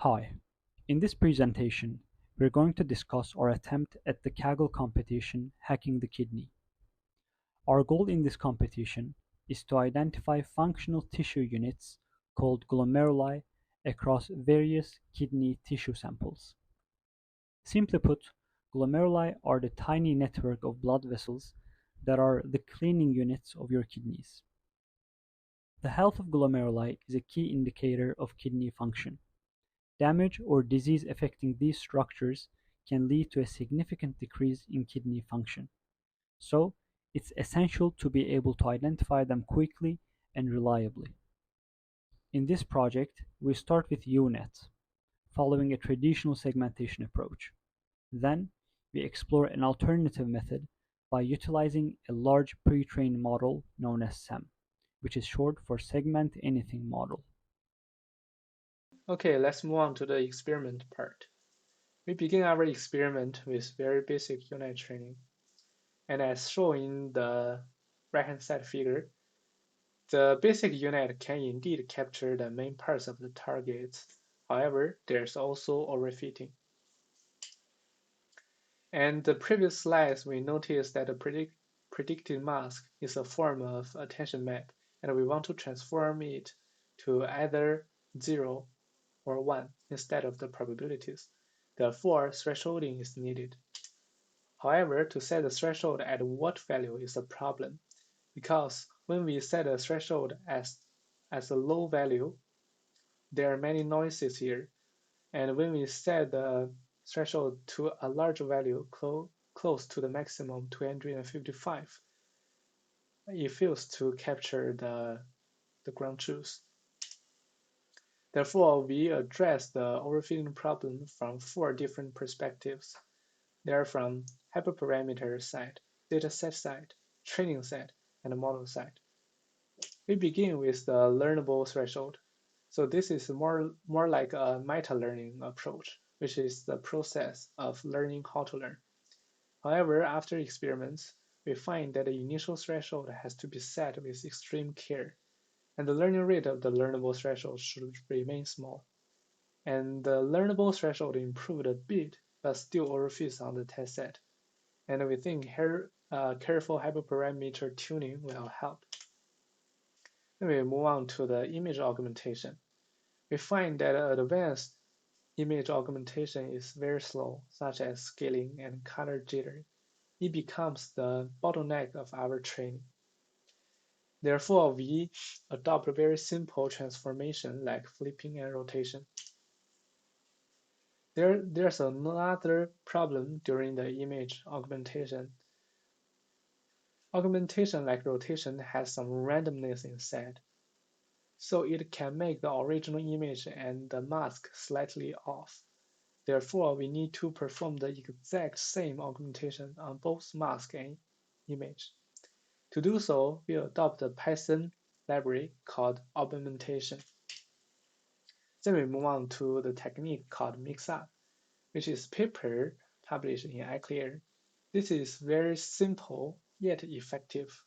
Hi, in this presentation, we're going to discuss our attempt at the Kaggle competition Hacking the Kidney. Our goal in this competition is to identify functional tissue units called glomeruli across various kidney tissue samples. Simply put, glomeruli are the tiny network of blood vessels that are the cleaning units of your kidneys. The health of glomeruli is a key indicator of kidney function. Damage or disease affecting these structures can lead to a significant decrease in kidney function. So, it's essential to be able to identify them quickly and reliably. In this project, we start with UNet, following a traditional segmentation approach. Then, we explore an alternative method by utilizing a large pre-trained model known as SEM, which is short for Segment Anything Model. Okay, let's move on to the experiment part. We begin our experiment with very basic unit training. And as shown in the right-hand side figure, the basic unit can indeed capture the main parts of the targets. However, there's also overfitting. And the previous slides, we noticed that the predicted mask is a form of attention map, and we want to transform it to either 0 or 1 instead of the probabilities. Therefore, thresholding is needed. However, to set the threshold at what value is a problem, because when we set a threshold as a low value, there are many noises here. And when we set the threshold to a large value close to the maximum 255, it fails to capture the ground truth. Therefore, we address the overfitting problem from 4 different perspectives. They are from hyperparameter side, dataset side, training side, and model side. We begin with the learnable threshold. So this is more like a meta-learning approach, which is the process of learning how to learn. However, after experiments, we find that the initial threshold has to be set with extreme care, and the learning rate of the learnable threshold should remain small. And the learnable threshold improved a bit, but still overfits on the test set. And we think here, careful hyperparameter tuning will help. Then we move on to the image augmentation. We find that advanced image augmentation is very slow, such as scaling and color jitter. It becomes the bottleneck of our training. Therefore, we adopt a very simple transformation like flipping and rotation. There's another problem during the image augmentation. Augmentation like rotation has some randomness inside, so it can make the original image and the mask slightly off. Therefore, we need to perform the exact same augmentation on both mask and image. To do so, we adopt a Python library called augmentation. Then we move on to the technique called mix-up, which is paper published in iClear. This is very simple yet effective.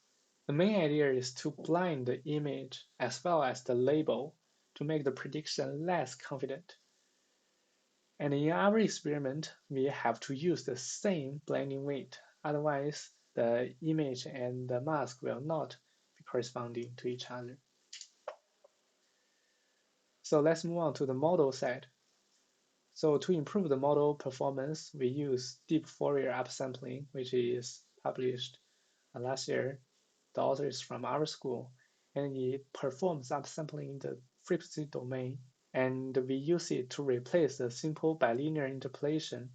The main idea is to blind the image as well as the label to make the prediction less confident. And in our experiment, we have to use the same blending weight. Otherwise, the image and the mask will not be corresponding to each other. So let's move on to the model side. So to improve the model performance, we use deep Fourier upsampling, which is published last year. The author is from our school, and it performs upsampling in the frequency domain, and we use it to replace the simple bilinear interpolation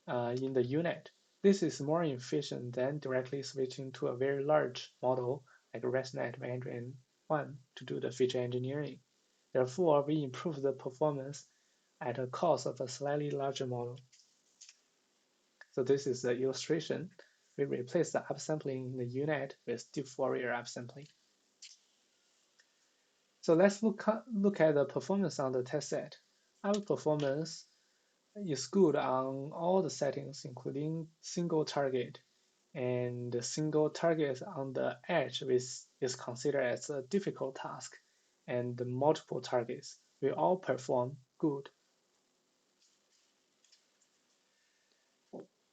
in the unit. This is more efficient than directly switching to a very large model like ResNet 101 to do the feature engineering. Therefore, we improve the performance at a cost of a slightly larger model. So this is the illustration. We replace the upsampling in the unit with deep Fourier upsampling. So let's look at the performance on the test set. Our performance is good on all the settings, including single target. And the single target on the edge is considered as a difficult task, and the multiple targets will all perform good.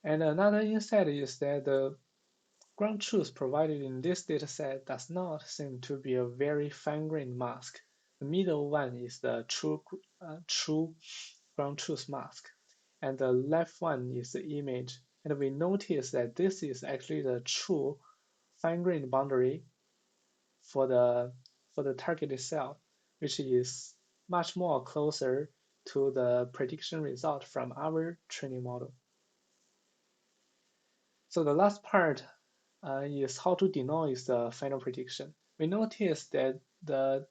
And another insight is that the ground truth provided in this dataset does not seem to be a very fine-grained mask. The middle one is the true ground truth mask, and the left one is the image. And we notice that this is actually the true fine-grained boundary for the targeted cell, which is much more closer to the prediction result from our training model. So the last part is how to denoise the final prediction. We notice that the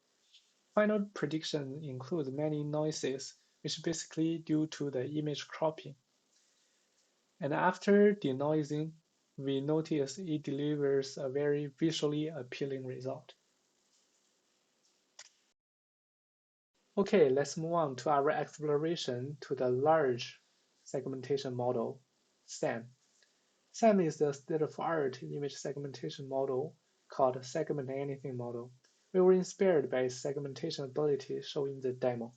final prediction includes many noises, which is basically due to the image cropping. And after denoising, we notice it delivers a very visually appealing result. Okay, let's move on to our exploration to the large segmentation model, SAM. SAM is the state-of-the-art image segmentation model called Segment Anything model. We were inspired by its segmentation ability shown in the demo.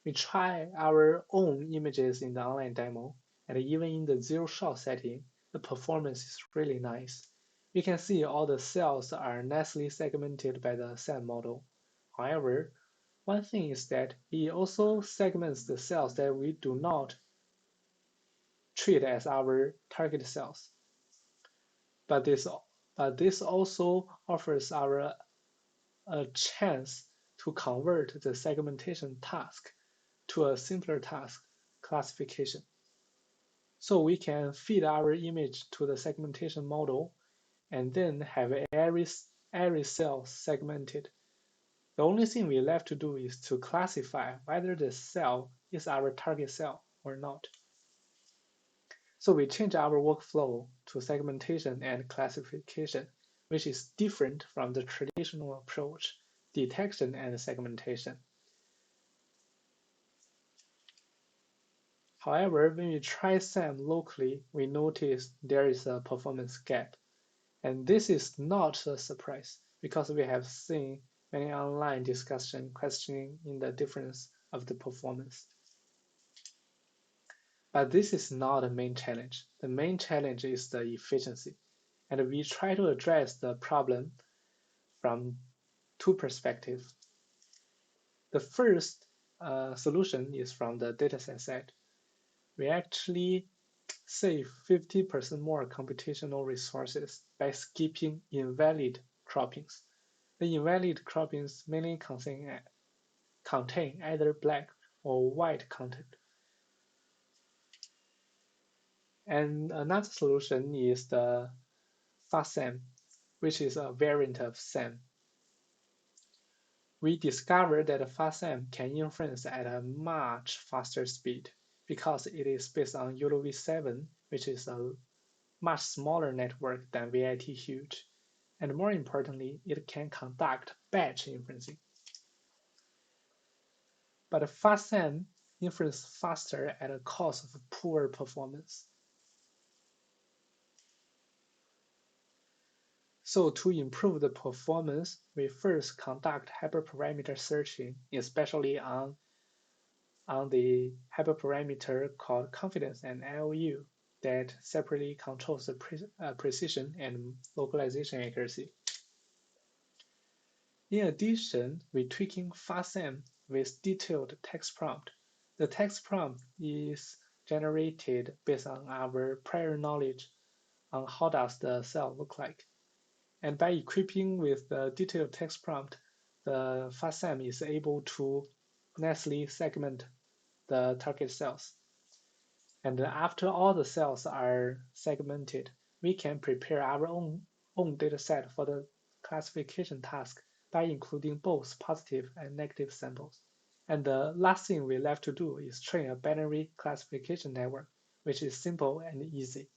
We tried our own images in the online demo, and even in the zero-shot setting, the performance is really nice. We can see all the cells are nicely segmented by the SAM model. However, one thing is that it also segments the cells that we do not treat as our target cells. But this also offers our a chance to convert the segmentation task to a simpler task, classification. So we can feed our image to the segmentation model and then have every cell segmented. The only thing we left to do is to classify whether the cell is our target cell or not. So we change our workflow to segmentation and classification, which is different from the traditional approach, detection and segmentation. However, when we try SAM locally, we notice there is a performance gap. And this is not a surprise because we have seen many online discussion questioning in the difference of the performance. But this is not the main challenge. The main challenge is the efficiency. And we try to address the problem from two perspectives. The first solution is from the dataset side. We actually save 50% more computational resources by skipping invalid croppings. The invalid croppings mainly contain either black or white content. And another solution is the FastSAM, which is a variant of SAM. We discovered that FastSAM can inference at a much faster speed because it is based on ULV7, which is a much smaller network than VIT-Huge. And more importantly, it can conduct batch inferencing. But FastSAM inferences faster at a cost of poor performance. So to improve the performance, we first conduct hyperparameter searching, especially on the hyperparameter called confidence and IOU that separately controls the precision and localization accuracy. In addition, we're tweaking FastSAM with detailed text prompt. The text prompt is generated based on our prior knowledge on how does the cell look like. And by equipping with the detailed text prompt, the FastSAM is able to nicely segment the target cells. And after all the cells are segmented, we can prepare our own dataset for the classification task by including both positive and negative samples. And the last thing we left to do is train a binary classification network, which is simple and easy.